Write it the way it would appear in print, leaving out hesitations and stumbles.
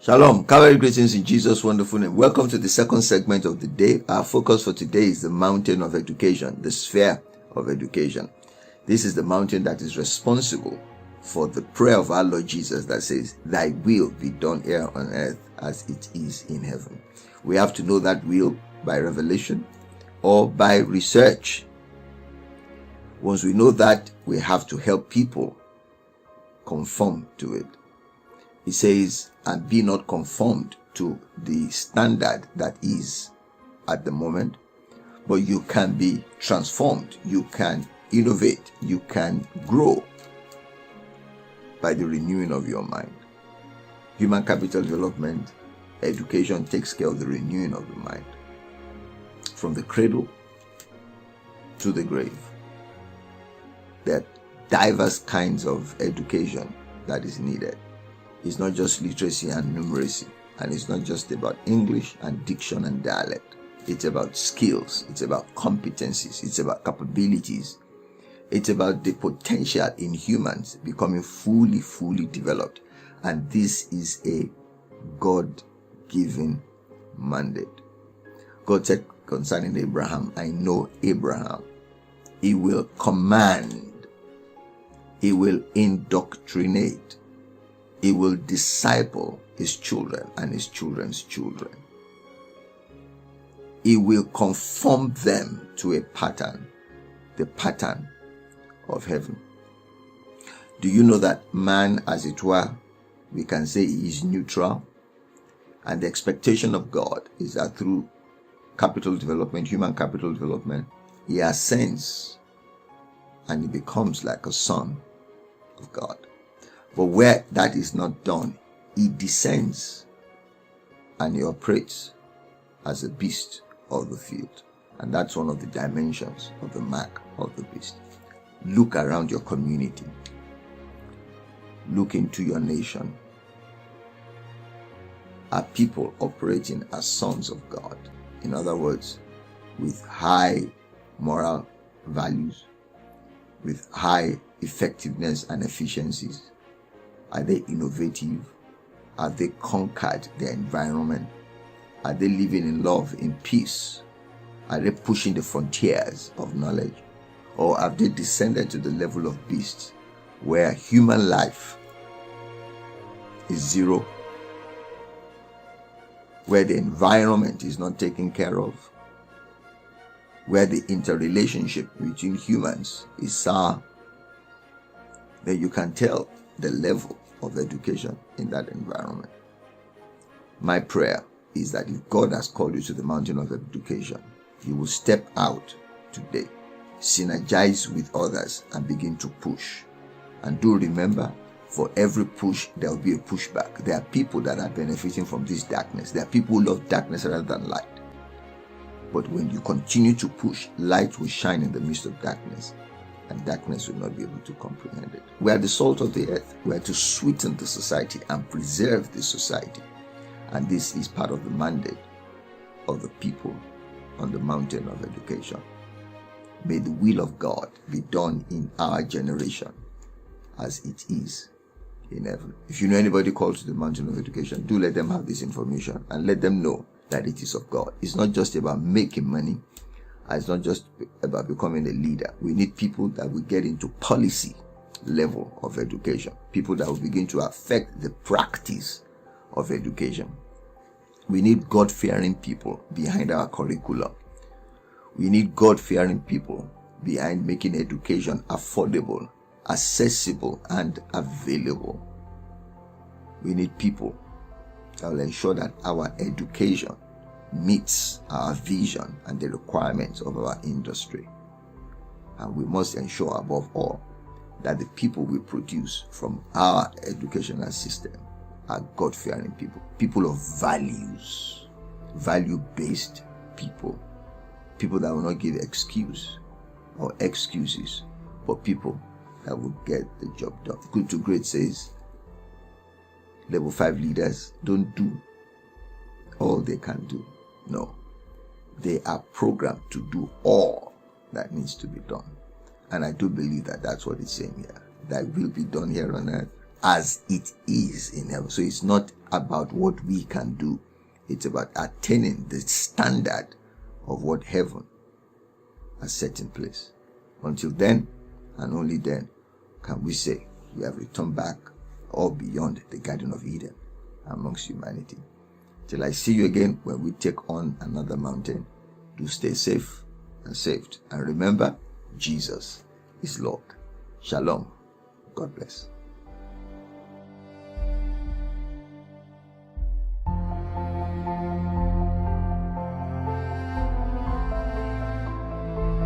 Shalom, Calvary greetings in Jesus' wonderful name. Welcome to the second segment of the day. Our focus for today is the mountain of education, the sphere of education. This is the mountain that is responsible for the prayer of our Lord Jesus that says, "Thy will be done here on earth as it is in heaven." We have to know that will by revelation or by research. Once we know that, we have to help people conform to it. He says, "And be not conformed to the standard that is at the moment, but you can be transformed, you can innovate, you can grow by the renewing of your mind." Human capital development, education takes care of the renewing of the mind. From the cradle to the grave. There are diverse kinds of education that is needed. It's not just literacy and numeracy, and it's not just about English and diction and dialect. It's about skills, it's about competencies, it's about capabilities. It's about the potential in humans becoming fully developed. And this is a God-given mandate. God said concerning Abraham, "I know Abraham. He will command, he will indoctrinate, he will disciple his children and his children's children. He will conform them to a pattern, the pattern of heaven." Do you know that man, as it were, we can say he is neutral? And the expectation of God is that through capital development, human capital development, he ascends and he becomes like a son of God. But where that is not done, he descends and he operates as a beast of the field. And that's one of the dimensions of the mark of the beast. Look around your community. Look into your nation. Are people operating as sons of God? In other words, with high moral values, with high effectiveness and efficiencies? Are they innovative? Are they conquered their environment? Are they living in love, in peace? Are they pushing the frontiers of knowledge? Or have they descended to the level of beasts, where human life is zero, where the environment is not taken care of, where the interrelationship between humans is sour? Then you can tell the level of education in that environment. My prayer is that if God has called you to the mountain of education, you will step out today, synergize with others, and begin to push. And do remember, for every push, there will be a pushback. There are people that are benefiting from this darkness. There are people who love darkness rather than light. But when you continue to push, light will shine in the midst of darkness, and darkness will not be able to comprehend it. We are the salt of the earth. We are to sweeten the society and preserve the society. And this is part of the mandate of the people on the mountain of education. May the will of God be done in our generation as it is in heaven. If you know anybody called to the mountain of education, do let them have this information and let them know that it is of God. It's not just about making money. It's not just about becoming a leader. We need people that will get into policy level of education. People that will begin to affect the practice of education. We need God-fearing people behind our curriculum. We need God-fearing people behind making education affordable, accessible, and available. We need people that will ensure that our education meets our vision and the requirements of our industry. And we must ensure above all that the people we produce from our educational system are God-fearing people, people of values, value-based people, people that will not give excuse or excuses, but people that will get the job done. Good to Great says, level 5 leaders don't do all they can do. No, they are programmed to do all that needs to be done. And I do believe that that's what it's saying here. Thy will be done here on earth as it is in heaven. So it's not about what we can do. It's about attaining the standard of what heaven has set in place. Until then, and only then, can we say we have returned back or beyond the Garden of Eden amongst humanity. Till I see you again when we take on another mountain, do stay safe and saved. And remember, Jesus is Lord. Shalom. God bless.